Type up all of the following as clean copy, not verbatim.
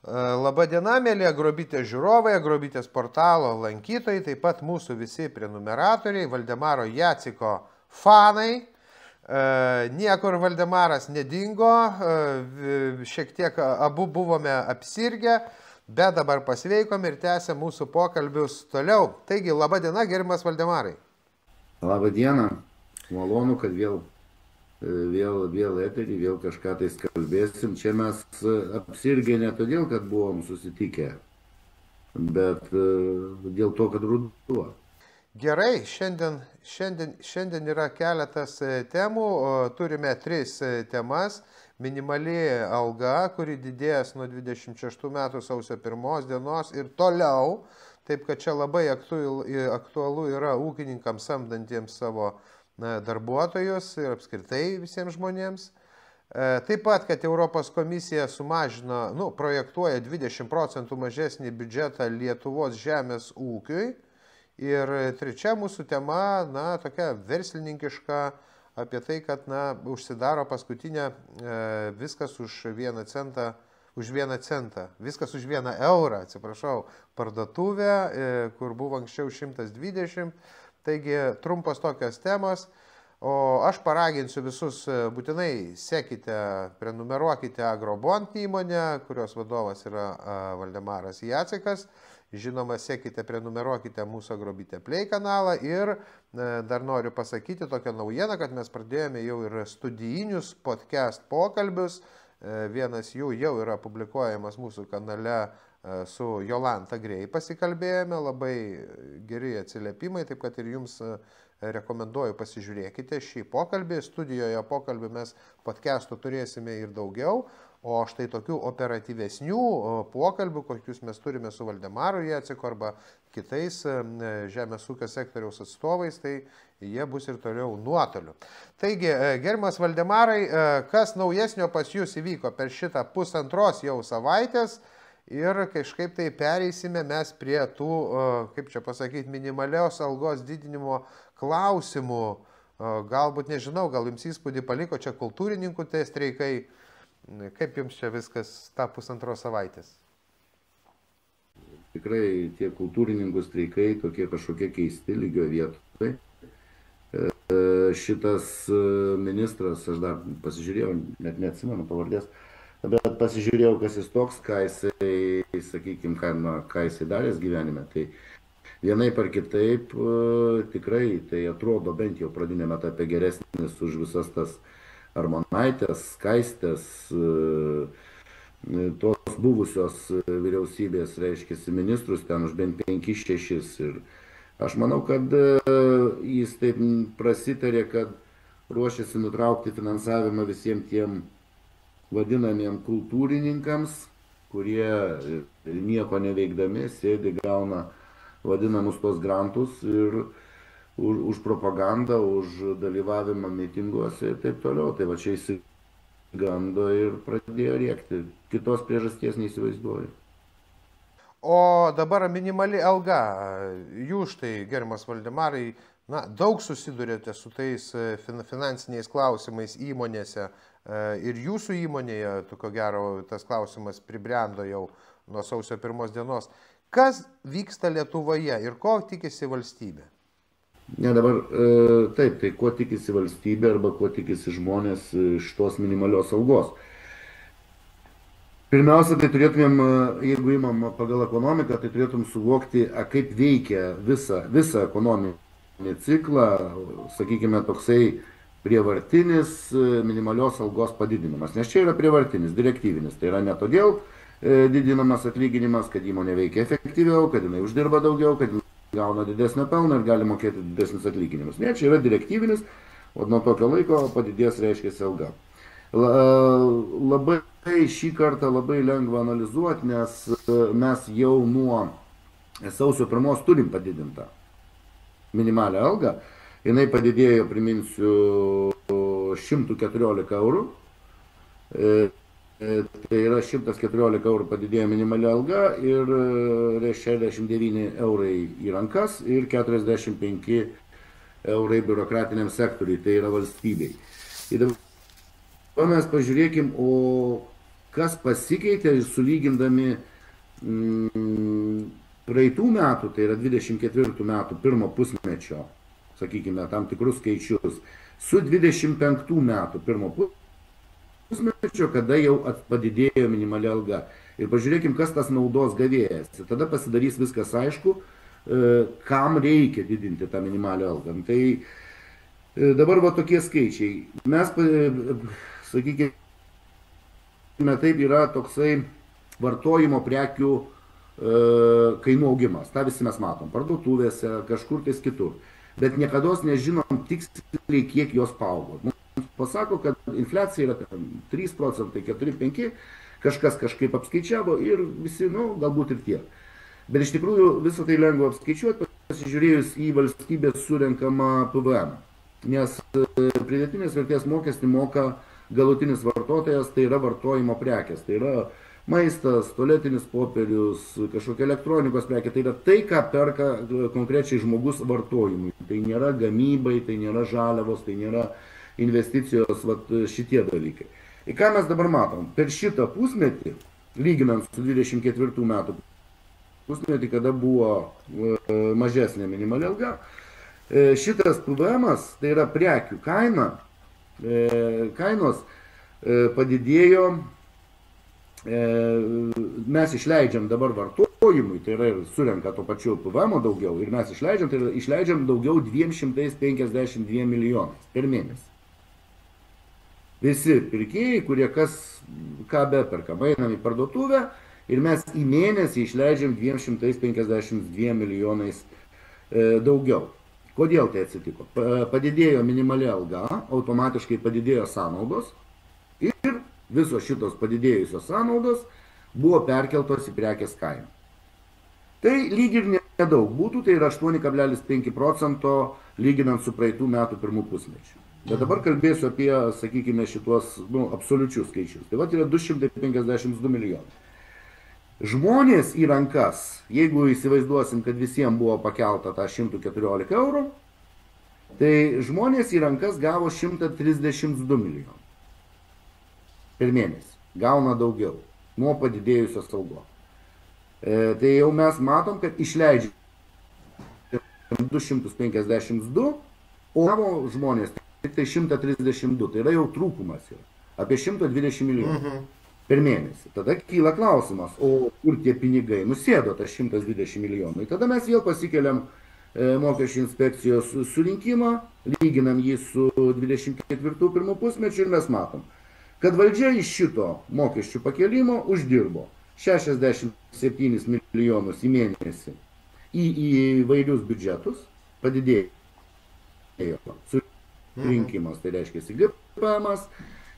Labą dieną, mėly Agrobytės žiūrovai, Agrobytės portalo lankytojai, taip pat mūsų visi prenumeratoriai, Valdemaro Jaciko fanai. Niekur Valdemaras nedingo, šiek tiek abu buvome apsirgę, bet dabar pasveikom ir tęsėm mūsų pokalbius toliau. Taigi, laba diena, gerimas Valdemarai. Labą dieną, malonu, kad vėl eterį, vėl kažką tai kalbėsim. Čia mes apsirgę ne todėl, kad buvom susitikę, bet dėl to, kad ruduo. Gerai, šiandien yra keletas temų, turime 3 temas. Minimali alga, kuri didės nuo 26 metų sausio 1 dienos ir toliau, taip kad čia labai aktualu yra ūkininkams samdantiems savo darbuotojus ir apskritai visiems žmonėms. Taip pat, kad Europos komisija sumažino, projektuoja 20% mažesnį biudžetą Lietuvos žemės ūkiui. Ir trečia mūsų tema, tokia verslininkiška, apie tai, kad, užsidaro paskutinę viskas už 1 centą, viskas už 1 eurą, atsiprašau, parduotuvė, kur buvo anksčiau 120. Taigi, trumpos tokios temos, o aš paraginsiu visus, būtinai sekite, prenumeruokite Agrobond įmonę, kurios vadovas yra Valdemaras Jacikas. Žinoma, sekite, prenumeruokite mūsų Agrobytė Play kanalą ir dar noriu pasakyti tokią naujieną, kad mes pradėjome jau ir studijinius podcast pokalbius. Vienas jų jau yra publikuojamas mūsų kanale. Su Jolanta Grei pasikalbėjome, labai geri atsiliepimai, taip kad ir jums rekomenduoju pasižiūrėkite šį pokalbį. Studijoje pokalbį mes podcastų turėsime ir daugiau, o štai tokių operatyvesnių pokalbių, kokius mes turime su Valdemaru Jaciku arba kitais žemės ūkio sektoriaus atstovais, tai jie bus ir toliau nuotoliu. Taigi, gerimas Valdemarai, kas naujesnio pas jūs įvyko per šitą pusantros jau savaitės? Ir kažkaip tai pereisime mes prie tų, kaip čia pasakyti, minimalios algos didinimo klausimų. Galbūt, nežinau, gal jums įspūdį paliko čia kultūrininkų tie streikai. Kaip jums čia viskas tą pusantros savaitės? Tikrai tie kultūrininkų streikai tokie kažkokie keisti lygio vietoje. Šitas ministras, aš dar pasižiūrėjau, net neatsimenu pavardės, bet pasižiūrėjau, kas jis toks, ką jisai, sakykime, ką jisai daręs gyvenime. Tai vienaip ar kitaip tikrai tai atrodo bent jau pradinėme etape geresnis už visas tas Armonaitės, Skaistės, tos buvusios vyriausybės, reiškia, ministrus ten už bent 5-6. Ir aš manau, kad jis taip prasitarė, kad ruošiasi nutraukti finansavimą visiems tiem vadinamiem kultūrininkams, kurie nieko neveikdami sėdi, gauna vadinamus tos grantus ir už propagandą, už dalyvavimą mitinguose ir taip toliau. Tai va čia įsigando ir pradėjo rėkti. Kitos priežasties neįsivaizduoju. O dabar minimali alga. Jūs štai, gerimas Valdemarai, daug susidurėte su tais finansiniais klausimais įmonėse. Ir jūsų įmonėje, ko gero, tas klausimas pribrendo jau nuo sausio 1 dienos. Kas vyksta Lietuvoje ir ko tikisi valstybė? Ne, dabar taip, tai ko tikisi valstybė arba ko tikisi žmonės iš tos minimalios algos. Pirmiausia, tai turėtumėm, jeigu imam pagal ekonomiką, tai turėtum suvokti, kaip veikia visą ekonominį ciklą, sakykime, toksai prievartinis minimalios algos padidinimas. Nes čia yra prievartinis, direktyvinis. Tai yra ne todėl didinamas atlyginimas, kad įmonė veikia efektyviau, kad jinai uždirba daugiau, kad gauna didesnį pelną ir gali mokėti didesnius atlyginimus. Ne, čia yra direktyvinis, o nuo tokio laiko padidės, reiškia, alga. Labai šį kartą labai lengva analizuoti, nes mes jau nuo sausio 1 turim padidintą minimalią algą. Jinai padidėjo, priminsiu, 114 eurų. Tai yra 114 eurų padidėjo minimali alga ir 69 eurai į rankas ir 45 eurai biurokratiniam sektoriui, tai yra valstybei. Ir dabar mes pažiūrėkim, o kas pasikeitė sulygindami praeitų metų, tai yra 24 metų pirmo pusmečio, sakykime, tam tikrus skaičius, su 25 metų pirmo pusmečio, kada jau padidėjo minimali alga. Ir pažiūrėkim, kas tas naudos gavėjas. Ir tada pasidarys viskas aišku, kam reikia didinti tą minimalią algą. Tai dabar va tokie skaičiai. Mes, sakykime, taip yra toksai vartojimo prekių kainų augimas. Ta visi mes matom. Parduotuvėse, kažkur tais kitur. Bet niekados nežinom tiksliai, kiek jos paaugo. Mums pasako, kad infliacija yra 3 procentai, 4-5, kažkas kažkaip apskaičiavo ir visi, galbūt ir tiek. Bet iš tikrųjų visą tai lengva apskaičiuoti, pasižiūrėjus į valstybės surenkamą PVM. Nes pridėtinės vertės mokestį moka galutinis vartotojas, tai yra vartojimo prekės. Tai yra maistas, tualetinis popierius, kažkokia elektronikos prekė. Tai yra tai, ką perka konkrečiai žmogus vartojimui. Tai nėra gamybai, tai nėra žaliavos, tai nėra investicijos, šitie dalykai. Ir ką mes dabar matom? Per šitą pusmetį, lyginant su 24 metų pusmetį, kada buvo mažesnė minimali alga, šitas PVM-as, tai yra prekių kaina, kainos padidėjo, mes išleidžiam dabar vartojimui, tai yra ir surenka to pačiu PVM daugiau, ir mes išleidžiam, tai yra išleidžiam daugiau 252 milijonais per mėnesį. Visi pirkėjai, kurie ką beperka, einam į parduotuvę ir mes į mėnesį išleidžiam 252 milijonais daugiau. Kodėl tai atsitiko? Padidėjo minimali alga, automatiškai padidėjo sąnaudos ir visos šitos padidėjusios sąnaudos buvo perkeltos į prekės kainą. Tai lyg ir nedaug būtų, tai yra 8,5 procento lyginant su praeitų metų pirmų pusmečių. Bet dabar kalbėsiu apie, sakykime, šituos absoliučius skaičius. Tai yra 252 milijonai. Žmonės į rankas, jeigu įsivaizduosim, kad visiems buvo pakelta tą 114 eurų, tai žmonės į rankas gavo 132 milijonų per mėnesį. Gauna daugiau nuo padidėjusios algos. Tai jau mes matom, kad išleidžia 252, o gavo žmonės tik tai 132, tai yra jau trūkumas yra, apie 120 milijonų per mėnesį. Tada kyla klausimas, o kur tie pinigai nusėdo tas 120 milijonų. Tada mes vėl pasikeliam mokesčių inspekcijos surinkimą, lyginam jį su 24 pirmų pusmečių ir mes matom, kad valdžia iš šito mokesčių pakelimo uždirbo 67 milijonus į mėnesį į įvairius biudžetus, padidėjo rinkimas, tai reiškia GPM-as,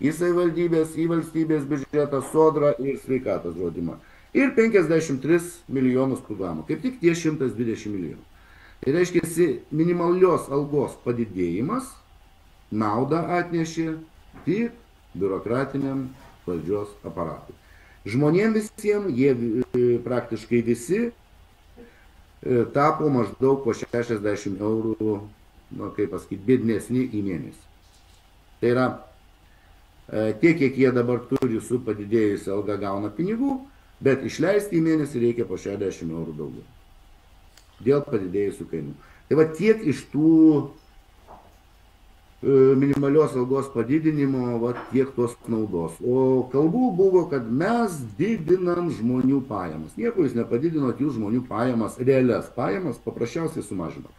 į savivaldybės, į valstybės biudžetą, sodrą ir sveikatos draudimą. Ir 53 milijonus PVM, kaip tik tie 120 milijonų. Tai reiškia, minimalios algos padidėjimas naudą atnešė tik biurokratiniam valdžios aparatui. Žmonėm visiems, jie praktiškai visi tapo maždaug po 60 eurų, kaip pasakyti, biednesni į mėnesį. Tai yra, tiek, kiek jie dabar turi su padidėjusia alga gauna pinigų, bet išleisti į mėnesį reikia po 60 eurų daugiau. Dėl padidėjusių kainų. Tai va tiek iš tų minimalios algos padidinimo, va tiek tos naudos. O kalbų buvo, kad mes didinam žmonių pajamas. Nieko jūs nepadidinot jų žmonių pajamas, realias pajamas, paprasčiausiai sumažinot.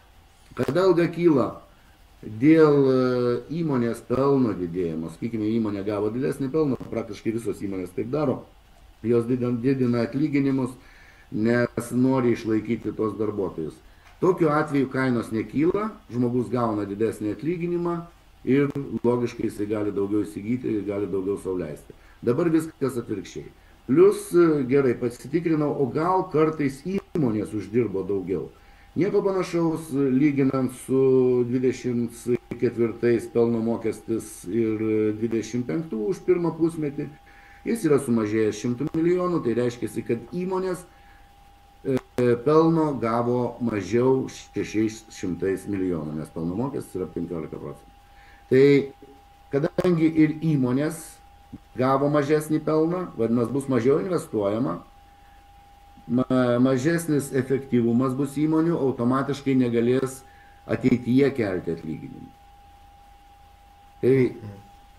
Kada alga kyla dėl įmonės pelno didėjimo, sakykime, įmonė gavo didesnį pelną, praktiškai visos įmonės taip daro, jos didina atlyginimus, nes nori išlaikyti tos darbuotojus. Tokiu atveju kainos nekyla, žmogus gauna didesnį atlyginimą ir logiškai jisai gali daugiau įsigyti ir gali daugiau sau leisti. Dabar viskas atvirkščiai. Plius, gerai, pasitikrinau, o gal kartais įmonės uždirbo daugiau. Nieko panašaus, lyginant su 24 pelno mokestis ir 25 už pirmą pusmetį, jis yra sumažėjęs 100 milijonų, tai reiškia, kad įmonės pelno gavo mažiau 600 milijonų, nes pelno mokestis yra 15 procentų. Tai kadangi ir įmonės gavo mažesnį pelną, vadinasi, bus mažiau investuojama, mažesnis efektyvumas bus įmonių, automatiškai negalės ateityje kelti atlyginimų. Tai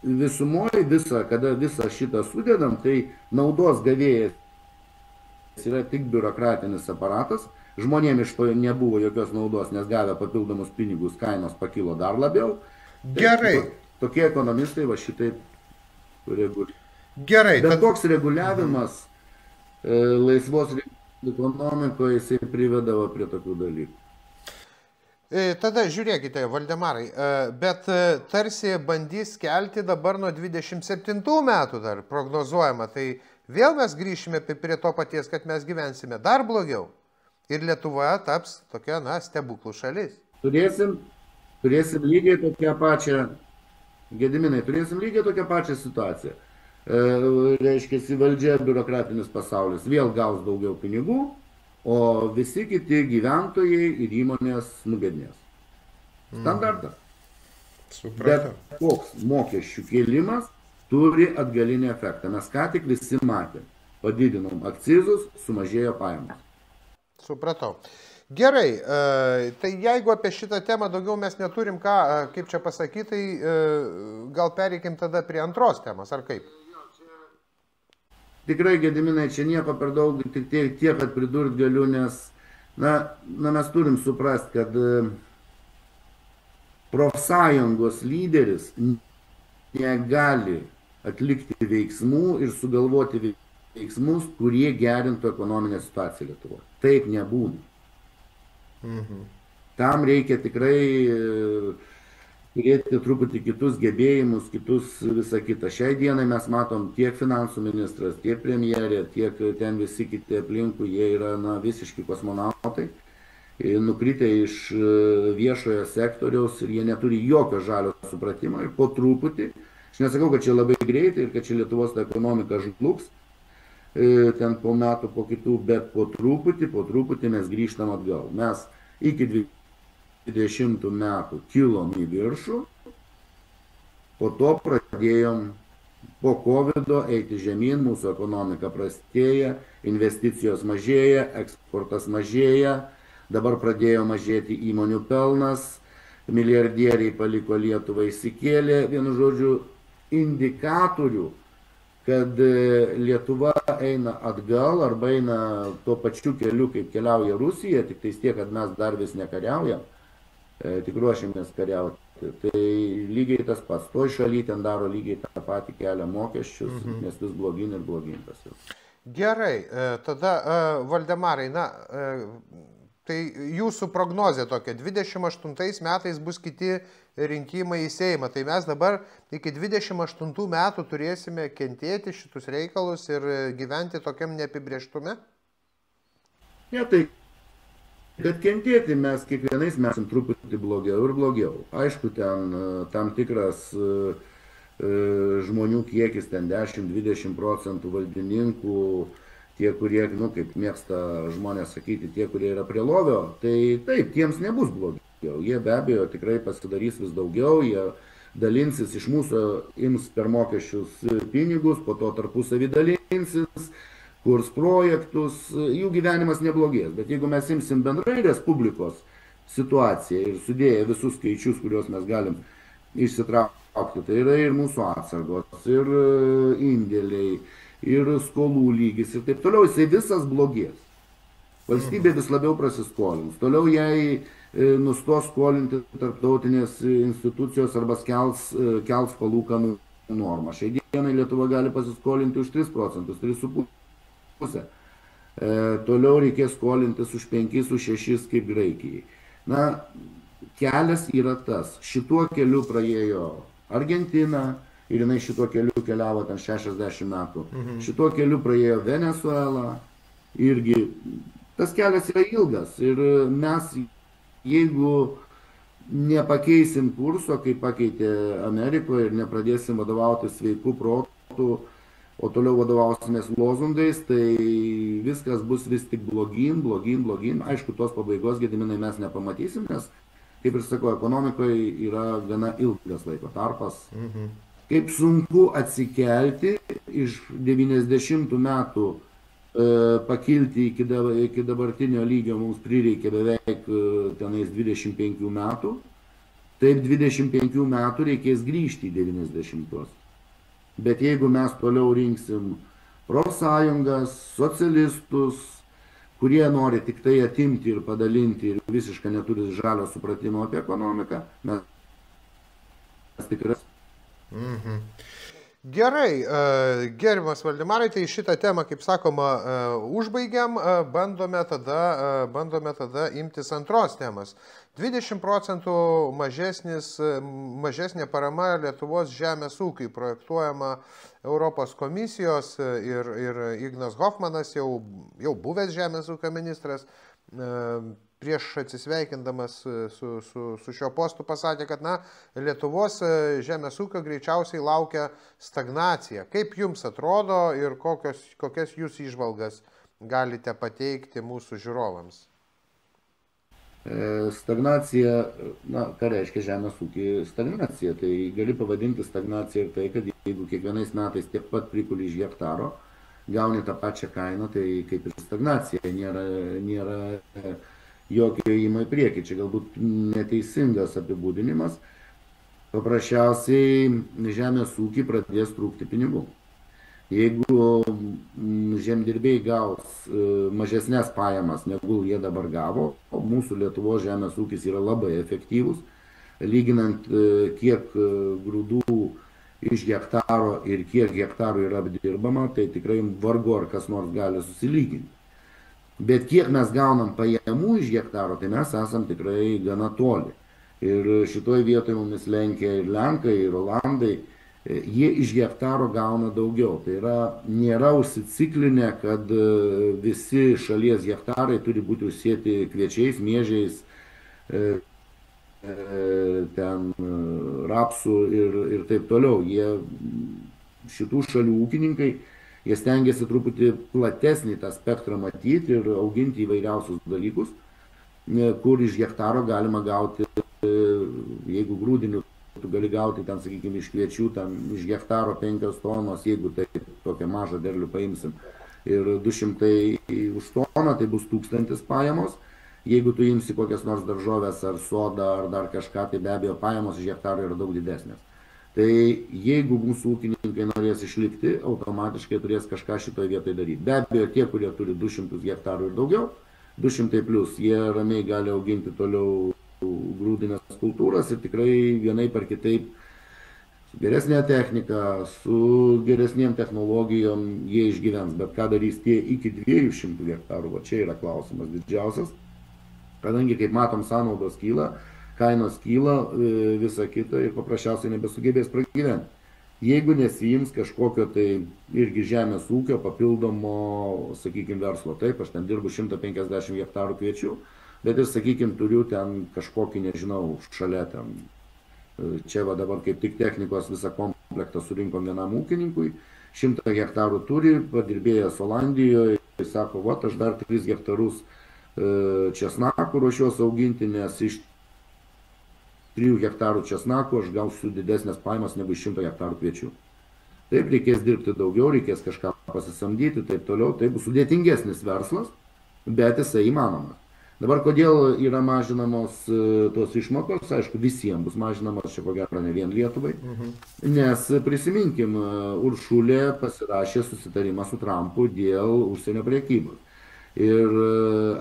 visumoje kada visą šitą sudedam, tai naudos gavėjas yra tik biurokratinis aparatas, žmonėms iš to nebuvo jokios naudos, nes gavę papildomus pinigus kainos pakilo dar labiau. Gerai. Tokie ekonomistai va šitaip reguliuoja. Gerai. Bet koks reguliavimas laisvos ekonomikoje jisai privedavo prie tokių dalykų. Tada žiūrėkite, Valdemarai, bet tarsi bandys kelti dabar nuo 27 metų dar prognozuojama, tai vėl mes grįšime prie to paties, kad mes gyvensime dar blogiau ir Lietuva taps tokia, stebuklų šalis. Turėsim lygiai tokią pačią, Gediminai, turėsim lygiai tokią pačią situaciją. Reiškia, valdžia, biurokratinis pasaulis vėl gaus daugiau pinigų, o visi kiti gyventojai ir įmonės nubednės. Standartas. Supratau. Bet koks mokesčių kėlimas turi atgalinį efektą. Mes ką tik visi matėm. Padidinom akcizus, sumažėjo pajamos. Supratau. Gerai, tai jeigu apie šitą temą daugiau mes neturim ką, kaip čia pasakyti, tai gal pereikim tada prie antros temos, ar kaip? Tikrai, Gediminai, čia nieko per daug, tik tiek, kad pridurt galiu, nes mes turim suprasti, kad profsąjungos lyderis negali atlikti veiksmų ir sugalvoti veiksmus, kurie gerintų ekonominę situaciją Lietuvoje. Taip nebūna. Tam reikia tikrai turėti truputį kitus gebėjimus, kitus visą kitą. Šiai dienai mes matom tiek finansų ministras, tiek premjerė, tiek ten visi kiti aplinkų, jie yra visiški kosmonautai, nukritę iš viešojo sektoriaus ir jie neturi jokio žalio supratimo ir po truputį, aš nesakau, kad čia labai greitai ir kad čia Lietuvos ekonomika žlugs, ten po metų, po kitų, bet po truputį mes grįžtam atgal. Mes iki 20 metų kilom į viršų, po to pradėjom po COVID eiti žemyn, mūsų ekonomika prastėja, investicijos mažėja, eksportas mažėja, dabar pradėjo mažėti įmonių pelnas, milijardieriai paliko Lietuvą, įsikėlė, vienu žodžiu, indikatorių, kad Lietuva eina atgal arba eina tuo pačiu keliu, kaip keliauja Rusija, tik tais tiek, kad mes dar vis nekariaujam, tik ruošiamės kariauti. Tai lygiai tas pats. Toj šaly ten daro lygiai tą patį kelią mokesčius, nes vis blogin ir blogin tas jau. Gerai, tada Valdemarai, tai jūsų prognozė tokia, 28 metais bus kiti rinkimai į Seimą, tai mes dabar iki 28 metų turėsime kentėti šitus reikalus ir gyventi tokiam neapibrėžtume? Ne, tai kad kentėti mes kiekvienais metais truputį blogiau ir blogiau. Aišku, ten tam tikras žmonių kiekis, ten 10-20% valdininkų, tie, kurie, kaip mėgsta žmonės sakyti, tie, kurie yra prie lovio, tai taip, tiems nebus blogiau. Jie be abejo tikrai pasidarys vis daugiau, jie dalinsis iš mūsų, ims per mokesčius pinigus, po to tarpusavį dalinsis, kurs projektus, jų gyvenimas neblogės. Bet jeigu mes imsim bendrai Respublikos situaciją ir sudėję visus skaičius, kuriuos mes galim išsitraukti, tai yra ir mūsų atsargos, ir indėliai, ir skolų lygis ir taip toliau, jisai visas blogės. Valstybė vis labiau prasiskolins. Toliau jai nustos skolinti tarptautinės institucijos arba kels palūkanų normą. Šiai dienai Lietuva gali pasiskolinti už 3 procentus, 3,5. Toliau reikės skolintis už 5, už 6 kaip Graikijai. Kelias yra tas. Šituo keliu praėjo Argentina ir jinai šituo keliu keliavo ten 60 metų. Šituo keliu praėjo Venezuela. Irgi tas kelias yra ilgas ir mes, jeigu nepakeisim kurso, kaip pakeitė Amerikoje ir nepradėsim vadovauti sveikų protų, o toliau vadovausimės lozungais, tai viskas bus vis tik blogyn. Aišku, tos pabaigos, Gediminai, mes nepamatysim, nes, kaip ir sakau, ekonomikoje yra gana ilgas laiko tarpas. kaip sunku atsikelti iš 90 metų pakilti iki dabartinio lygio mums prireikė beveik tenais 25 metų, taip 25 metų reikės grįžti į 90-os. Bet jeigu mes toliau rinksim profsąjungas, socialistus, kurie nori tik tai atimti ir padalinti ir visiškai neturi žalio supratimo apie ekonomiką, mes tikrai... Gerai, gerbiamas Valdemarai, tai šitą temą, kaip sakoma, užbaigiam, bandome tada imtis antros temas. 20% mažesnė parama Lietuvos žemės ūkiui projektuojama Europos komisijos ir Ignas Hofmanas, jau buvęs žemės ūkio ministras, prieš atsisveikindamas su šio postu pasakė, kad Lietuvos žemės ūkio greičiausiai laukia stagnacija. Kaip jums atrodo ir kokias jūs įžvalgas galite pateikti mūsų žiūrovams? Stagnacija, ką reiškia žemės ūkį stagnacija? Tai gali pavadinti stagnacija ir tai, kad jeigu kiekvienais metais tiek pat prikuli iš hektaro, gauni tą pačią kainą, tai kaip ir stagnacija, nėra jokio ėjimo į priekį. Čia galbūt neteisingas apibūdinimas. Paprasčiausiai žemės ūkį pradės trūkti pinigų. Jeigu žemdirbiai gaus mažesnės pajamas, negu jie dabar gavo, o mūsų Lietuvos žemės ūkis yra labai efektyvus, lyginant kiek grūdų iš hektaro ir kiek hektarų yra apdirbama, tai tikrai vargu ar kas nors gali susilyginti. Bet kiek mes gaunam pajamų iš hektaro, tai mes esam tikrai gana toli. Ir šitoj vietoje mumis lenkia ir Lenkai, ir Olandai. Jie iš hektaro gauna daugiau. Tai nėra užsiciklinę, kad visi šalies hektarai turi būti užsėti kviečiais, miežiais, ten rapsų ir taip toliau. Šitų šalių ūkininkai, jie stengiasi truputį platesnį tą spektrą matyti ir auginti įvairiausius dalykus, kur iš hektaro galima gauti, jeigu grūdinių, tu gali gauti ten, sakykime, iš kviečių, ten iš hektaro 5 tonos, jeigu tai tokią mažą derlių paimsim, ir 200 už toną, tai bus 1000 pajamos. Jeigu tu imsi kokias nors daržovės ar sodą ar dar kažką, tai be abejo pajamos iš hektaro yra daug didesnės. Tai jeigu mūsų ūkininkai norės išlikti, automatiškai turės kažką šitoje vietoje daryti. Be abejo, tie, kurie turi 200 hektarų ir daugiau, 200 plus, jie ramiai gali auginti toliau grūdinės kultūras ir tikrai vienaip ar kitaip su geresnė technika, su geresnėm technologijom jie išgyvens. Bet ką darys tie iki 200 hektarų, va čia yra klausimas didžiausias. Kadangi, kaip matom, sąnaudos kyla, kainos kyla, visa kita ir paprasčiausiai nebesugebės pragyventi. Jeigu nesiims kažkokio tai irgi žemės ūkio papildomo, sakykime, verslo, taip, aš ten dirbu 150 hektarų kviečių, bet ir, sakykime, turiu ten kažkokį, nežinau, šalia ten. Čia va dabar kaip tik technikos visą komplektą surinkom vienam ūkininkui, 100 hektarų turi, padirbėjęs Olandijoje, jis sako, va, aš dar 3 hektarus česnakų ruošiuos auginti, nes iš 3 hektarų česnakų aš gausiu didesnės pajamas negu iš 100 hektarų kviečių. Taip, reikės dirbti daugiau, reikės kažką pasisamdyti, taip toliau, tai bus sudėtingesnis verslas, bet jisai įmanomas. Dabar kodėl yra mažinamos tos išmokos, aišku, visiems bus mažinamos, čia ko gero ne vien Lietuvai, nes prisiminkim, Uršulė pasirašė susitarimą su Trumpu dėl užsienio prekybos. Ir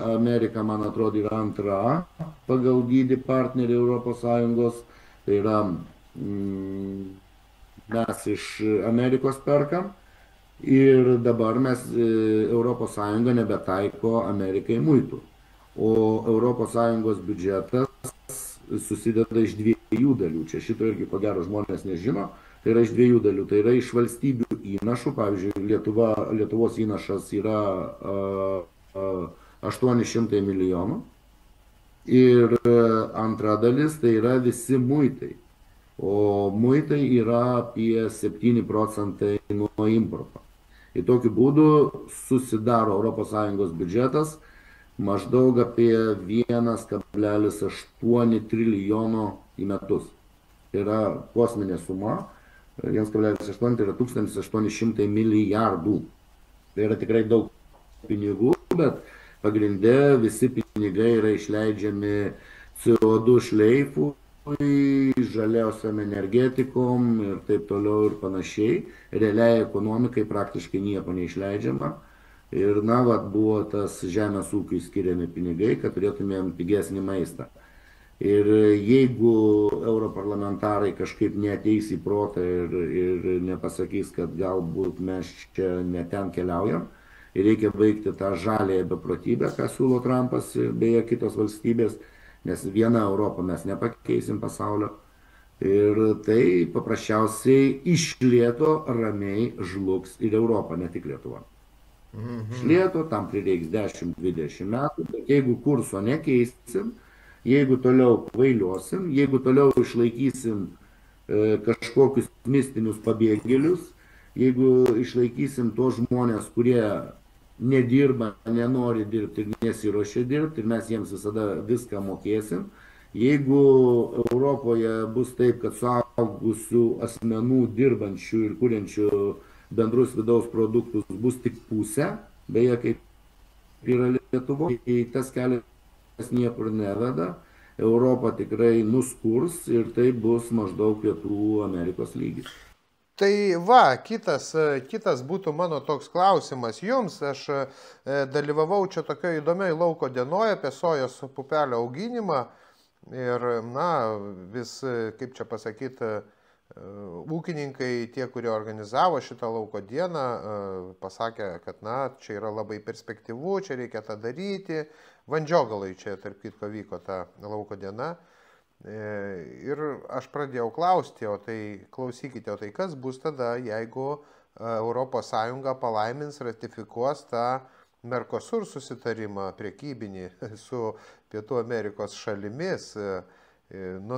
Amerika, man atrodo, yra antra pagal dydį partnerė Europos Sąjungos, tai yra mes iš Amerikos perkam ir dabar mes Europos Sąjunga nebetaiko Amerikai muitų. O Europos Sąjungos biudžetas susideda iš 2 dalių. Čia šito irgi ko gero žmonės nežino. Tai yra iš 2 dalių. Tai yra iš valstybių įnašų. Pavyzdžiui, Lietuvos įnašas yra 800 milijonų. Ir antra dalis tai yra visi muitai. O muitai yra apie 7 procentai nuo importo. Ir tokiu būdu susidaro Europos Sąjungos biudžetas maždaug apie 1,8 trilijono į metus. Tai yra kosminė suma, 1,8 tai yra 1800 milijardų. Tai yra tikrai daug pinigų, bet pagrinde visi pinigai yra išleidžiami CO2 šleifų, žaliausiam energetikom ir taip toliau ir panašiai. Realiai ekonomikai praktiškai nieko neišleidžiama. Ir buvo tas žemės ūkiui skiriami pinigai, kad turėtumėm pigesnį maistą. Ir jeigu europarlamentarai kažkaip neateis į protą ir nepasakys, kad galbūt mes čia ne ten keliaujam, ir reikia baigti tą žalėją beprotybę, ką siūlo Trumpas ir beje kitos valstybės, nes viena Europą mes nepakeisim pasaulio. Ir tai paprasčiausiai iš lėto ramiai žlugs ir Europą, ne tik Lietuva. Iš lėto tam prireiks 10-20 metų, bet jeigu kurso nekeisim, jeigu toliau kvailiosim, jeigu toliau išlaikysim kažkokius mistinius pabėgėlius, jeigu išlaikysim tos žmonės, kurie nedirba, nenori dirbti ir nesiruošia dirbti ir mes jiems visada viską mokėsim, jeigu Europoje bus taip, kad suaugusių asmenų dirbančių ir kuriančių bendrus vidaus produktus bus tik pusė, beje, kaip yra Lietuvoje, tai tas kelias niekur neveda, Europa tikrai nuskurs ir tai bus maždaug Pietų Amerikos lygis. Tai kitas būtų mano toks klausimas jums. Aš dalyvavau čia tokio įdomiai lauko dienoje apie sojos pupelio auginimą ir, vis, kaip čia pasakyti, ūkininkai, tie, kurie organizavo šitą lauko dieną, pasakė, kad čia yra labai perspektyvu, čia reikia tą daryti. Vandžiogalai čia, tarp kitko, vyko ta lauko diena. Ir aš pradėjau klausti, klausykite, o tai kas bus tada, jeigu ES palaimins, ratifikuos tą Mercosur susitarimą prekybinį su Pietų Amerikos šalimis.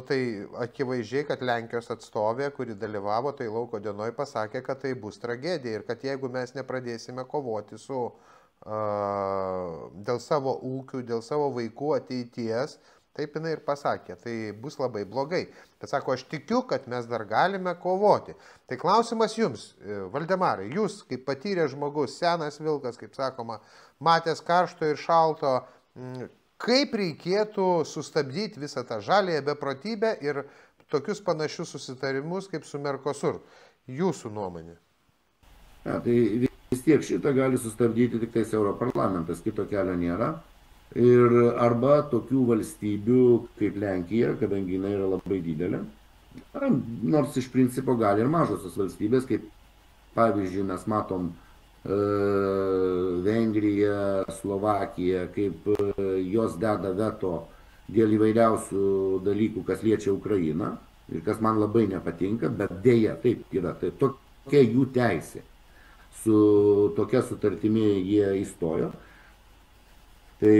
Tai akivaizdžiai, kad Lenkijos atstovė, kuri dalyvavo tai lauko dienoj, pasakė, kad tai bus tragedija ir kad jeigu mes nepradėsime kovoti dėl savo ūkių, dėl savo vaikų ateities, taip jinai ir pasakė, tai bus labai blogai. Bet sako, aš tikiu, kad mes dar galime kovoti. Tai klausimas jums, Valdemarai, jūs kaip patyrę žmogus, senas vilkas, kaip sakoma, matęs karšto ir šalto, kaip reikėtų sustabdyti visą tą žalėją beprotybę ir tokius panašius susitarimus kaip su Mercosur? Jūsų nuomonė. Tai vis tiek šitą gali sustabdyti tik tais Europarlamentas, kito kelio nėra. Ir arba tokių valstybių kaip Lenkija, kadangi jinai yra labai didelė, nors iš principo gali ir mažosios valstybės, kaip pavyzdžiui mes matom Vengrija, Slovakija, kaip jos deda veto dėl įvairiausių dalykų, kas liečia Ukrainą ir kas man labai nepatinka, bet dėja taip yra, tai tokia jų teisė. Su tokia sutartimi jie įstojo. Tai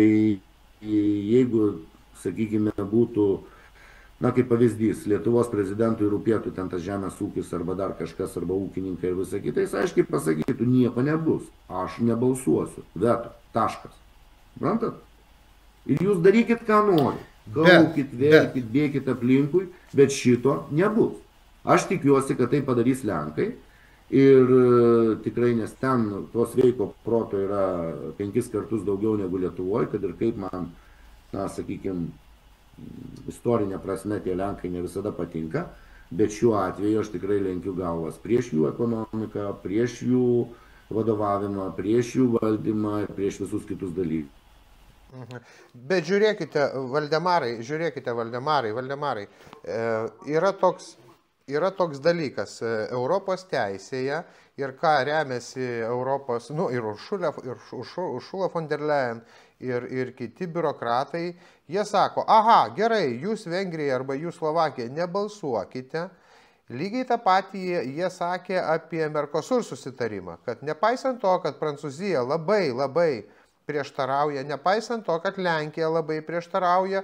jeigu, sakykime, būtų, kaip pavyzdys, Lietuvos prezidentui rūpėtų ten tas žemės ūkis arba dar kažkas, arba ūkininkai ir visą kitą, jis aiškiai pasakytų, nieko nebus, aš nebalsuosiu, veto, taškas. Suprantat? Ir jūs darykit, ką nori, galvokit, vėlkit, bėkit aplinkui, bet šito nebus. Aš tikiuosi, kad tai padarys Lenkai ir tikrai, nes ten to sveiko proto yra 5 kartus daugiau negu Lietuvoje, kad ir kaip man, sakykime, istorinė prasme tie Lenkai ne visada patinka, bet šiuo atveju aš tikrai lenkiu galvas prieš jų ekonomiką, prieš jų vadovavimą, prieš jų valdymą ir prieš visus kitus dalykus. Bet žiūrėkite, Valdemarai, yra toks dalykas Europos teisėje ir ką remiasi Europos, ir Ursula von der Leyen ir kiti biurokratai, jie sako, gerai, jūs Vengrija arba jūs Slovakija nebalsuokite. Lygiai tą patį jie sakė apie Mercosur susitarimą, kad nepaisant to, kad Prancūzija labai prieštarauja, nepaisant to, kad Lenkija labai prieštarauja,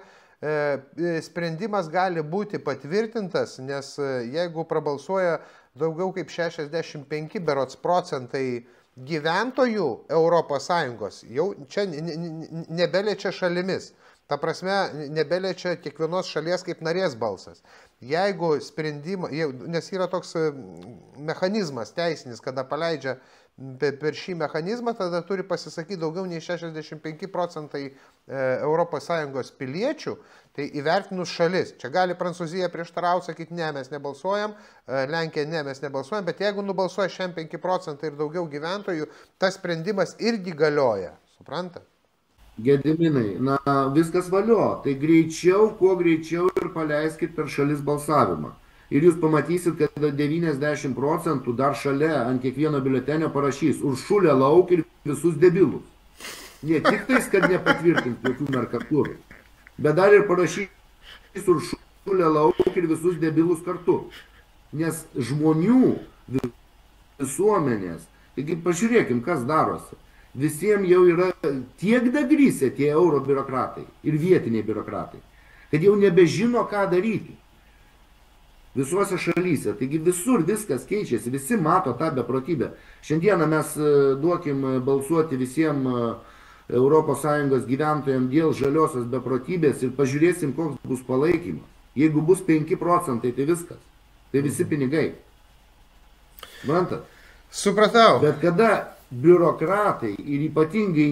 sprendimas gali būti patvirtintas, nes jeigu prabalsuoja daugiau kaip 65 procentai gyventojų Europos Sąjungos, jau čia nebeliečia šalimis. Ta prasme, nebeliečia kiekvienos šalies kaip narės balsas. Jeigu sprendimą, nes yra toks mechanizmas teisinis, kada paleidžia per šį mechanizmą, tada turi pasisakyti daugiau nei 65 procentai ES piliečių, tai įvertinus šalis. Čia gali Prancūzija prieštarauti, sakyti, ne, mes nebalsuojam, Lenkija, ne, mes nebalsuojam, bet jeigu nubalsuoja 65 procentai ir daugiau gyventojų, tas sprendimas irgi galioja, suprantate? Gediminai, na viskas valio, tai greičiau, kuo greičiau ir paleiskit per šalis balsavimą. Ir jūs pamatysit, kad 90 procentų dar šalia ant kiekvieno biuletenio parašys Uršulė lauk ir visus debilus. Ne tik tais, kad nepatvirtins jokių Mercosur, bet dar ir parašys Uršulė lauk ir visus debilus kartu. Nes žmonių visuomenės, taigi pažiūrėkim, kas darosi. Visiems jau yra tiek dagrysė tie euro biurokratai ir vietiniai biurokratai, kad jau nebežino, ką daryti. Visuose šalyse, taigi visur viskas keičiasi, visi mato tą beprotybę. Šiandieną mes duokim balsuoti visiems ES gyventojams dėl žaliosios beprotybės ir pažiūrėsim, koks bus palaikymas. Jeigu bus 5 procentai, tai viskas. Tai visi pinigai. Suprantat? Supratau. Bet kada biurokratai ir ypatingai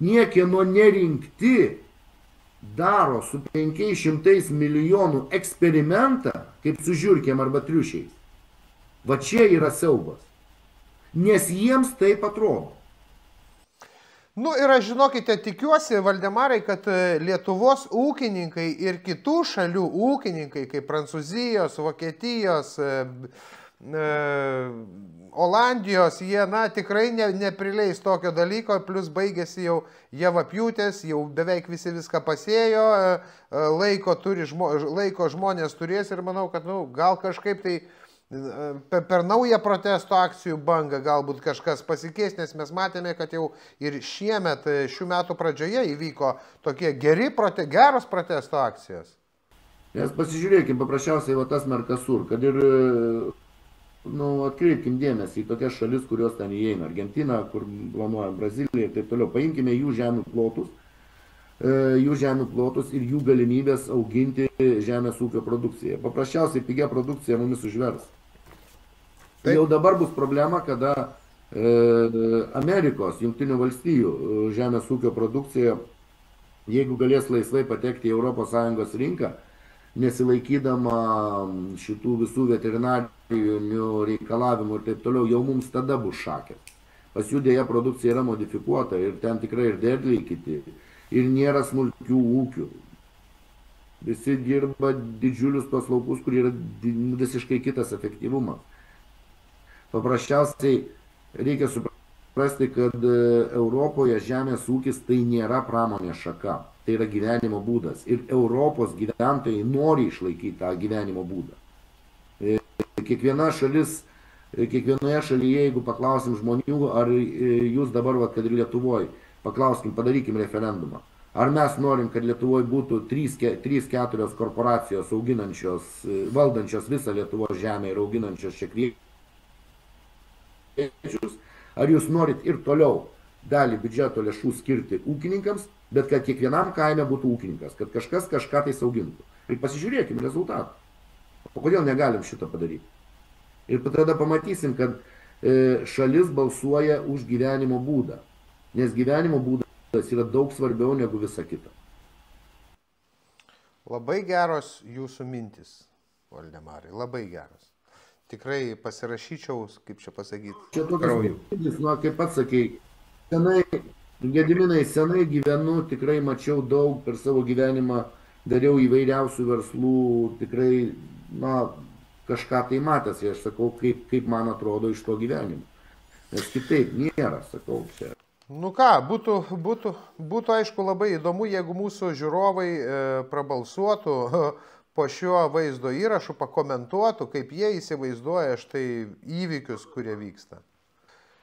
niekieno nerinkti daro su 500 milijonų eksperimentą, kaip su žiurkėm arba triušiais, va čia yra siaubas. Nes jiems taip atrodo. Nu ir aš žinokite, tikiuosi, Valdemarai, kad Lietuvos ūkininkai ir kitų šalių ūkininkai, kaip Prancūzijos, Vokietijos, Olandijos, jie, na, tikrai neprileis tokio dalyko, plus baigėsi jau javapjūtės, jau beveik visi viską pasėjo, laiko žmonės turės ir manau, kad, nu, gal kažkaip tai per naują protesto akcijų bangą galbūt kažkas pasikeis, nes mes matėme, kad jau ir šiemet, šių metų pradžioje įvyko tokie geros protesto akcijos. Nes pasižiūrėkim, paprasčiausiai va tas Mercosur, kad ir atkreipkim dėmesį į tokias šalis, kurios ten įeina. Argentina, kur planuojam, Brazilija ir taip toliau. Paimkime jų žemių plotus ir jų galimybės auginti žemės ūkio produkciją. Paprasčiausiai pigia produkcija mumis užvers. Tai jau dabar bus problema, kada Amerikos, Jungtinių valstijų žemės ūkio produkcija, jeigu galės laisvai patekti į ES rinką, nesilaikydama šitų visų veterinarinių reikalavimų ir taip toliau, jau mums tada bus šakės. Pas jų dėja produkcija yra modifikuota ir ten tikrai ir derliai kiti, ir nėra smulkių ūkių. Visi dirba didžiulius tos laukus, kur yra visiškai kitas efektyvumas. Paprasčiausiai reikia suprasti, kad Europoje žemės ūkis tai nėra pramonės šaka. Tai yra gyvenimo būdas. Ir Europos gyventojai nori išlaikyti tą gyvenimo būdą. Kiekvienoje šalyje, jeigu paklausim žmonių, ar jūs dabar, kad ir Lietuvoje, paklauskim, padarykim referendumą. Ar mes norim, kad Lietuvoje būtų 3-4 korporacijos auginančios, valdančios visą Lietuvos žemę ir auginančios čia kviečius? Ar jūs norit ir toliau dalį biudžeto lėšų skirti ūkininkams, bet kad kiekvienam kaime būtų ūkininkas, kad kažkas kažką tai augintų. Ir pasižiūrėkime rezultatą. O kodėl negalim šitą padaryti? Ir tada pamatysim, kad šalis balsuoja už gyvenimo būdą. Nes gyvenimo būdas yra daug svarbiau negu visa kita. Labai geros jūsų mintis, Valdemarai, labai geros. Tikrai pasirašyčiau, kaip čia pasakyti, čia krauju. Kaip pats sakei, Gediminai, senai gyvenu, tikrai mačiau daug per savo gyvenimą, dariau įvairiausių verslų, tikrai, kažką tai matęs, aš sakau, kaip man atrodo iš to gyvenimo. Nes kitaip nėra, sakau, čia. Nu ką, būtų aišku labai įdomu, jeigu mūsų žiūrovai prabalsuotų po šiuo vaizdo įrašu, pakomentuotų, kaip jie įsivaizduoja štai įvykius, kurie vyksta.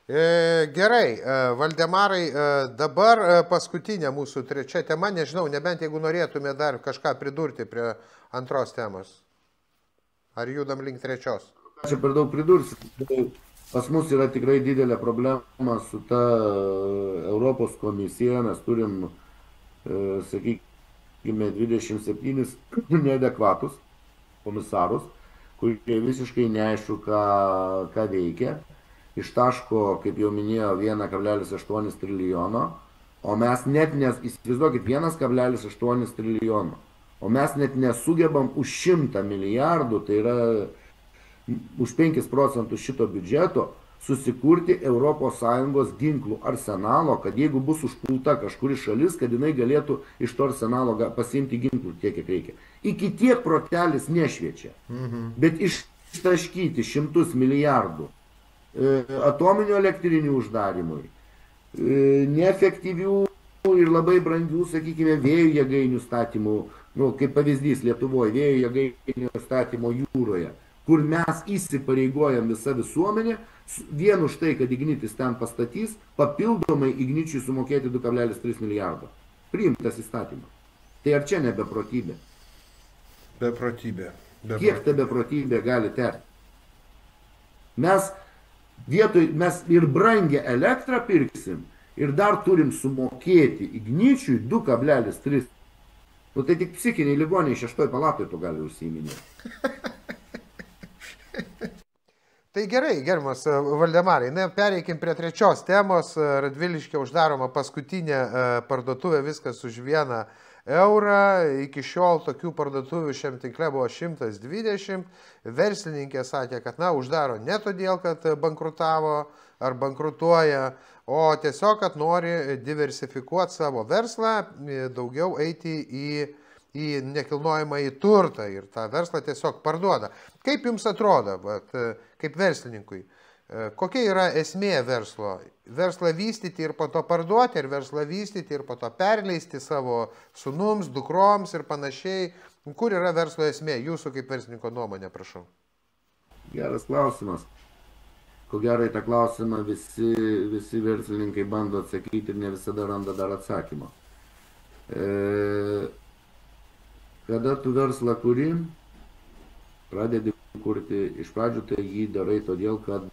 Gerai, Valdemarai, dabar paskutinė mūsų trečia tema, nežinau, nebent jeigu norėtume dar kažką pridurti prie antros temos. Ar judam link trečios? Čia per daug pridursiu. Pas mus yra tikrai didelė problema su ta Europos komisija, mes turim sakykime, 27 neadekvatus komisarus, kurie visiškai neaišku, ką veikia. Ištaško, kaip jau minėjau, 1,8 trilijono, o mes net, įsivaizduokit, 1,8 trilijono, o mes net nesugebam už 100 milijardų, tai yra už 5 procentus šito biudžeto, susikurti ES ginklų arsenalo, kad jeigu bus užpulta kažkuri šalis, kad jinai galėtų iš to arsenalo pasiimti ginklų tiek, kiek reikia. Iki tiek protelis nešviečia. Bet ištaškyti 100 milijardų atominių elektrinių uždarimui, neefektyvių ir labai brangių, sakykime, vėjų jėgainių statymų, kaip pavyzdys Lietuvoje, vėjų jėgainių statymo jūroje, kur mes įsipareigojam visą visuomenę, vien už tai, kad Ignitis ten pastatys, papildomai Igničiui sumokėti 2,3 milijardo. Priimtas įstatymas. Tai ar čia ne beprotybė? Beprotybė. Kiek ta beprotybė gali terti? Mes ir brangią elektrą pirksim, ir dar turim sumokėti Igničiui 2,3. Tai tik psichiniai ligoniai 6 palatoje to gali užsiiminėti. Tai gerai, gerbiamas Valdemarai, pereikim prie trečios temos. Radviliškyje uždaroma paskutinė parduotuvė, viskas už 1 eurą. Iki šiol tokių parduotuvių šiam tinkle buvo 120. Verslininkė sakė, kad uždaro ne todėl, kad bankrutavo ar bankrutuoja, o tiesiog, kad nori diversifikuoti savo verslą, daugiau eiti į nekilnojamą į turtą ir tą verslą tiesiog parduoda. Kaip jums atrodo, kaip verslininkui, kokia yra esmė verslo? Verslą vystyti ir po to parduoti, ir verslą vystyti ir po to perleisti savo sūnums, dukroms ir panašiai. Kur yra verslo esmė? Jūsų kaip verslininko nuomonė, prašau. Geras klausimas. Ko gero į tą klausimą visi verslininkai bando atsakyti ir ne visada randa dar atsakymą. Kada tu verslą kuri, pradedi kurti, iš pradžių tai jį darai todėl, kad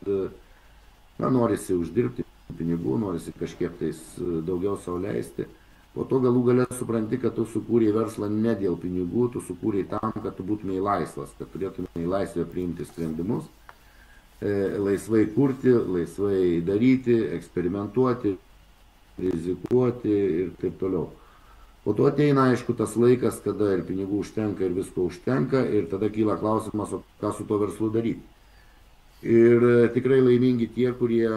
norisi uždirbti pinigų, norisi kažkiek tais daugiau sau leisti. Po to galų gale supranti, kad tu sukūrei verslą ne dėl pinigų, tu sukūrei tam, kad tu būtumei laisvas, kad turėtumei laisvę priimti sprendimus, laisvai kurti, laisvai daryti, eksperimentuoti, rizikuoti ir taip toliau. Po to ateina, aišku, tas laikas, kada ir pinigų užtenka, ir visko užtenka, ir tada kyla klausimas, o ką su to verslu daryti. Ir tikrai laimingi tie, kurie,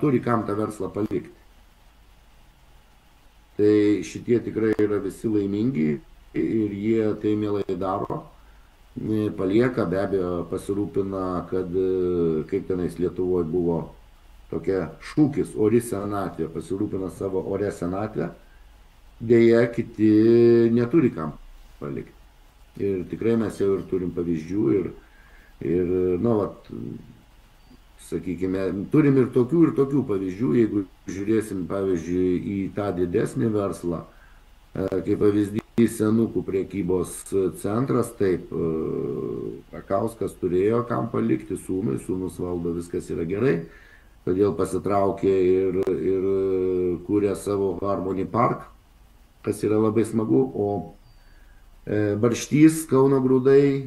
turi kam tą verslą palikti. Tai šitie tikrai yra visi laimingi ir jie tai mielai daro. Palieka, be abejo, pasirūpina, kad, kaip tenais Lietuvoje buvo tokia šūkis, ori senatvė, pasirūpina savo ore senatvę. Deja, kiti neturi kam palikti. Ir tikrai mes jau ir turim pavyzdžių sakykime, turim ir tokių pavyzdžių. Jeigu žiūrėsim, pavyzdžiui, į tą didesnį verslą, kaip pavyzdys Senukų prekybos centras, taip, Rakauskas turėjo kam palikti sūnui, sūnus valdo, viskas yra gerai, todėl pasitraukė ir kūrė savo Harmony Park, kas yra labai smagu, o Barštys, Kauno Grūdai,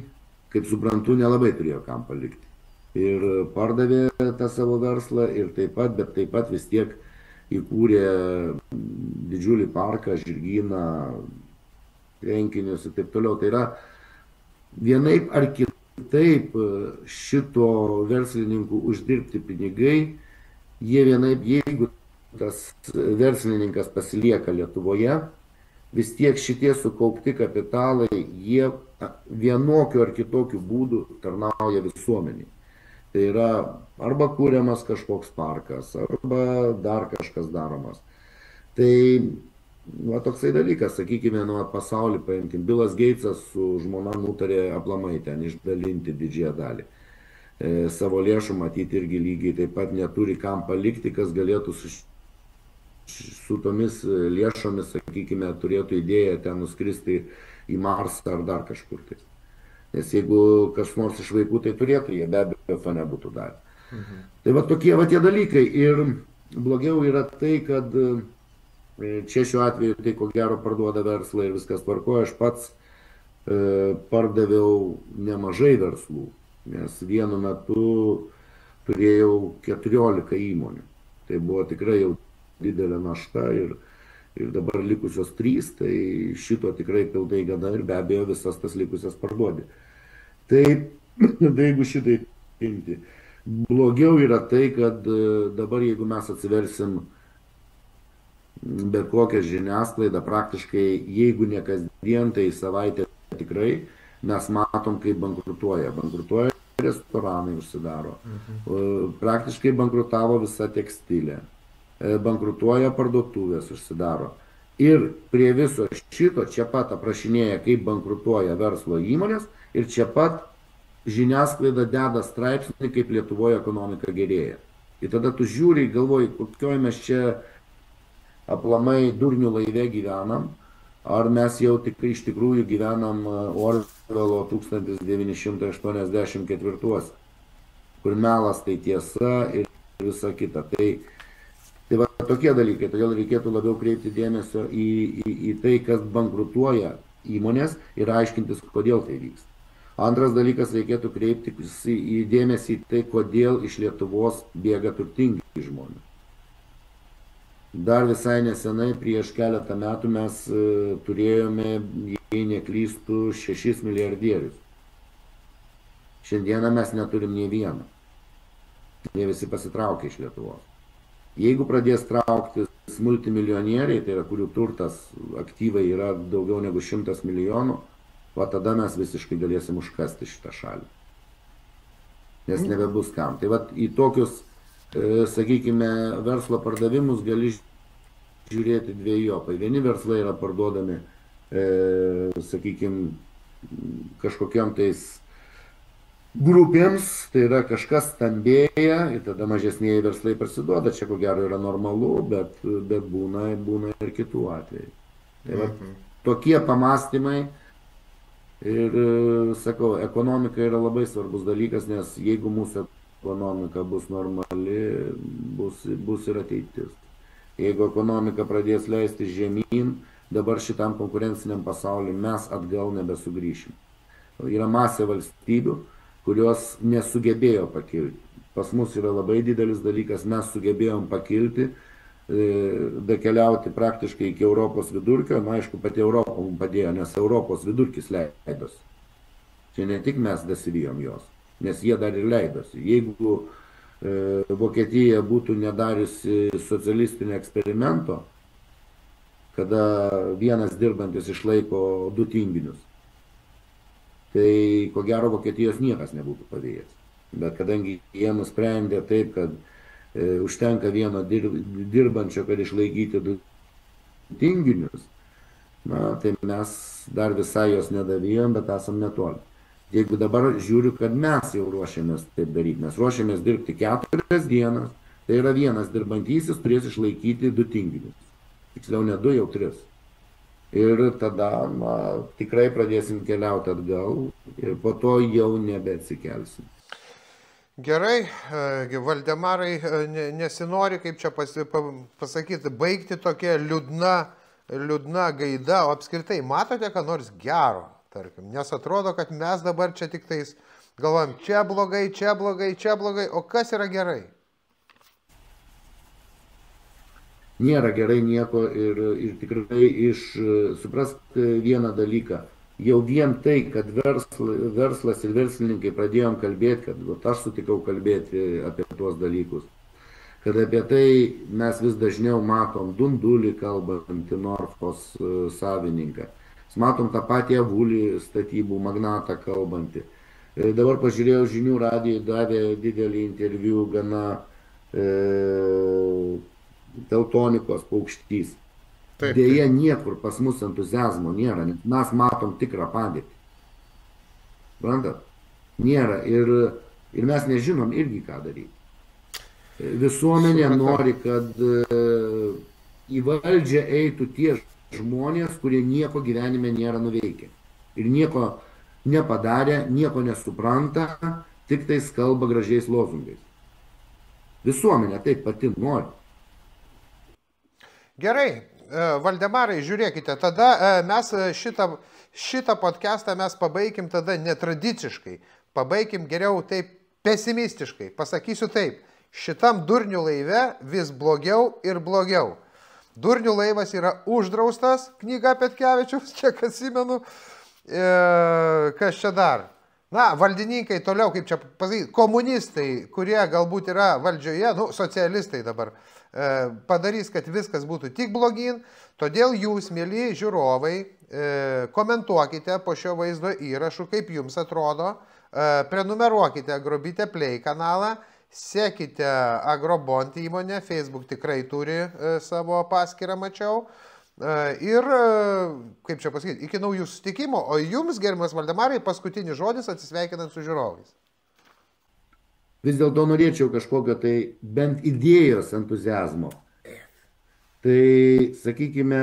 kaip suprantu, nelabai turėjo kam palikti. Ir pardavė tą savo verslą ir taip pat vis tiek įkūrė didžiulį parką, žirgyną, renkinius ir taip toliau. Tai yra vienaip ar kitaip šito verslininkų uždirbti pinigai, jie vienaip, jeigu tas verslininkas pasilieka Lietuvoje, vis tiek šitie sukaupti kapitalai, jie vienokiu ar kitokiu būdu tarnauja visuomeniai. Tai yra arba kūriamas kažkoks parkas, arba dar kažkas daromas. Tai toksai dalykas, sakykime, pasaulį paimkim. Bilas Geitsas su žmona nutarė aplamai ten išdalinti didžiąją dalį. Savo lėšų matyti irgi lygiai taip pat neturi kam palikti, kas galėtų su tomis lėšomis, sakykime, turėtų idėją ten nuskristi į Marsą ar dar kažkur tai. Nes jeigu kas nors iš vaikų tai turėtų, jie be abejo to nebūtų darę. Tai tokie tie dalykai. Ir blogiau yra tai, kad Čia šiuo atveju tai ko gero parduoda verslą ir viskas tvarkoja. Aš pats pardaviau nemažai verslų, nes vienu metu turėjau 14 įmonių. Tai buvo tikrai jau didelė našta ir dabar likusios 3, tai šito tikrai pilnai gana ir be abejo visas tas likusias parduodi. Tai jeigu šitai imti. Blogiau yra tai, kad dabar jeigu mes atsiversim bet kokią žiniasklaidą, praktiškai jeigu ne kasdien, tai savaitę tikrai mes matom, kaip bankrutuoja. Bankrutuoja restoranai, užsidaro. Praktiškai bankrutavo visa tekstilė. Bankrutuoja parduotuvės, užsidaro. Ir prie viso šito čia pat aprašinėja, kaip bankrutuoja verslo įmonės ir čia pat žiniasklaida deda straipsnį, kaip Lietuvoje ekonomika gerėja. Ir tada tu žiūri, galvoji, kokioj mes čia aplamai durnių laive gyvenam, ar mes jau tik iš tikrųjų gyvenam Orvelo 1984, kur melas tai tiesa ir visa kita. Tai va tokie dalykai, todėl reikėtų labiau kreipti dėmesio į tai, kas bankrutuoja įmonės ir aiškintis, kodėl tai vyksta. Antras dalykas, reikėtų kreipti į dėmesį į tai, kodėl iš Lietuvos bėga turtingi žmonės. Dar visai nesenai, prieš keletą metų mes turėjome, jei neklystų, 6 milijardierius. Šiandieną mes neturim nei vieno. Jie visi pasitraukia iš Lietuvos. Jeigu pradės trauktis multimilijonieriai, tai yra kurių turtas aktyvai yra daugiau negu 100 milijonų, o tada mes visiškai galėsim užkasti šitą šalį. Nes nebebus kam. Tai vat į tokius, sakykime, verslo pardavimus gali žiūrėti dviejopai. Vieni verslai yra parduodami, sakykime, kažkokiam tais grupėms, tai yra kažkas stambėja ir tada mažesnėje verslai prasiduoda. Čia ko gero yra normalu, bet būna ir kitų atvejų. Tai va, tokie pamastymai ir, sakau, ekonomika yra labai svarbus dalykas, nes jeigu mūsų ekonomika bus normali, bus ir ateitis. Jeigu ekonomika pradės leisti žemyn, dabar šitam konkurenciniam pasauliu mes atgal nebesugrįšim. Yra masė valstybių, kurios nesugebėjo pakilti. Pas mus yra labai didelis dalykas, mes sugebėjom pakilti, dakeliauti praktiškai iki Europos vidurkio. Na, aišku, pati Europa mums padėjo, nes Europos vidurkis leidosi. Čia ne tik mes dasivijom jos, nes jie dar ir leidosi. Jeigu Vokietija būtų nedariusi socialistinio eksperimento, kada vienas dirbantis išlaiko 2 tinginius, tai ko gero Vokietijos niekas nebūtų pavėjęs. Bet kadangi jie nusprendė taip, kad užtenka vieno dirbančio, kad išlaikyti 2 tinginius, na, tai mes dar visai jos nedavėjom, bet esam netoli. Jeigu dabar žiūriu, kad mes jau ruošiamės taip daryti, mes ruošiamės dirbti 4 dienas, tai yra vienas dirbantysis turės išlaikyti 2 tinginius. Tiksliau ne 2, jau 3. Ir tada, na, tikrai pradėsim keliauti atgal ir po to jau nebeatsikelsim. Gerai, Valdemarai, nesinori, kaip čia pasakyti, baigti tokia liūdna gaida, o apskritai matote, ką nors gero, tarkim, nes atrodo, kad mes dabar čia tik tais galvojam, čia blogai, čia blogai, čia blogai, o kas yra gerai? Nėra gerai nieko ir tikrai suprask vieną dalyką. Jau vien tai, kad verslas ir verslininkai pradėjom kalbėti, kad aš sutikau kalbėti apie tuos dalykus, kad apie tai mes vis dažniau matom Dundulį kalbantį, Norfos savininką. Matom tą patį Avulį statybų magnatą kalbantį. Dabar pažiūrėjau, žinių radijai davė didelį interviu gana Teltonikos Paukštys. Dėja, niekur pas mus entuziazmo nėra, nes mes matom tikrą padėtį. Suprantat? Nėra ir mes nežinom irgi ką daryti. Visuomenė nori, kad į valdžią eitų tie žmonės, kurie nieko gyvenime nėra nuveikę. Ir nieko nepadarė, nieko nesupranta, tik tais kalba gražiais lozungais. Visuomenė taip pati nori. Gerai, Valdemarai, žiūrėkite, tada mes šitą podcastą mes pabaigim tada netradiciškai, pabaigim geriau taip pesimistiškai. Pasakysiu taip, šitam durnių laive vis blogiau ir blogiau. Durnių laivas yra uždraustas, knyga Petkevičiaus, kiek atsimenu. Kas čia dar? Na, valdininkai toliau, kaip čia pasakyti, komunistai, kurie galbūt yra valdžioje, nu, socialistai dabar, padarys, kad viskas būtų tik blogyn. Todėl jūs, mėly žiūrovai, komentuokite po šio vaizdo įrašų, kaip jums atrodo, prenumeruokite Agrobite Play kanalą, sekite Agrobont įmonę, Facebook tikrai turi savo paskyrą, mačiau. Ir, kaip čia pasakyti, iki naujų susitikimo, o jums, gerbiamas Valdemarai, paskutinis žodis atsisveikinant su žiūrovais. Vis dėlto norėčiau kažkokio tai bent idėjos entuziazmo. Tai, sakykime,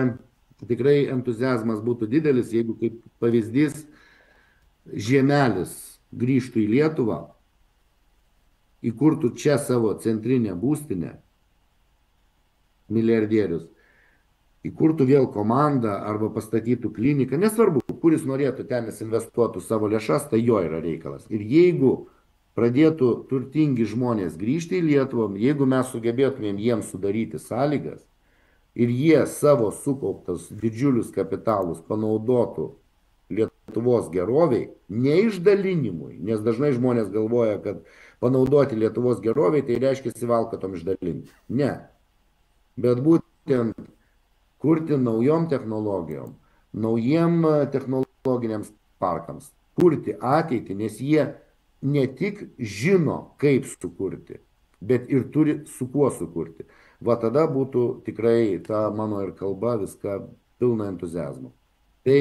tikrai entuziazmas būtų didelis, jeigu kaip pavyzdys Žiemelis grįžtų į Lietuvą, įkurtų čia savo centrinę būstinę, milijardierius, įkurtų vėl komandą arba pastatytų kliniką, nesvarbu, kuris norėtų ten investuotų savo lėšas, tai jo yra reikalas. Ir jeigu pradėtų turtingi žmonės grįžti į Lietuvą, jeigu mes sugebėtumėm jiems sudaryti sąlygas ir jie savo sukauptas didžiulius kapitalus panaudotų Lietuvos geroviai, ne išdalinimui, nes dažnai žmonės galvoja, kad panaudoti Lietuvos geroviai, tai reiškia valkatom išdalinti. Ne. Bet būtent kurti naujom technologijom, naujiem technologiniams parkams, kurti ateitį, nes jie ne tik žino, kaip sukurti, bet ir turi su kuo sukurti. Va tada būtų tikrai ta mano ir kalba viską pilna entuziazmo. Tai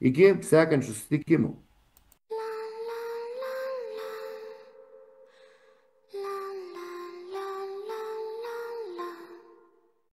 iki sekančių susitikimų.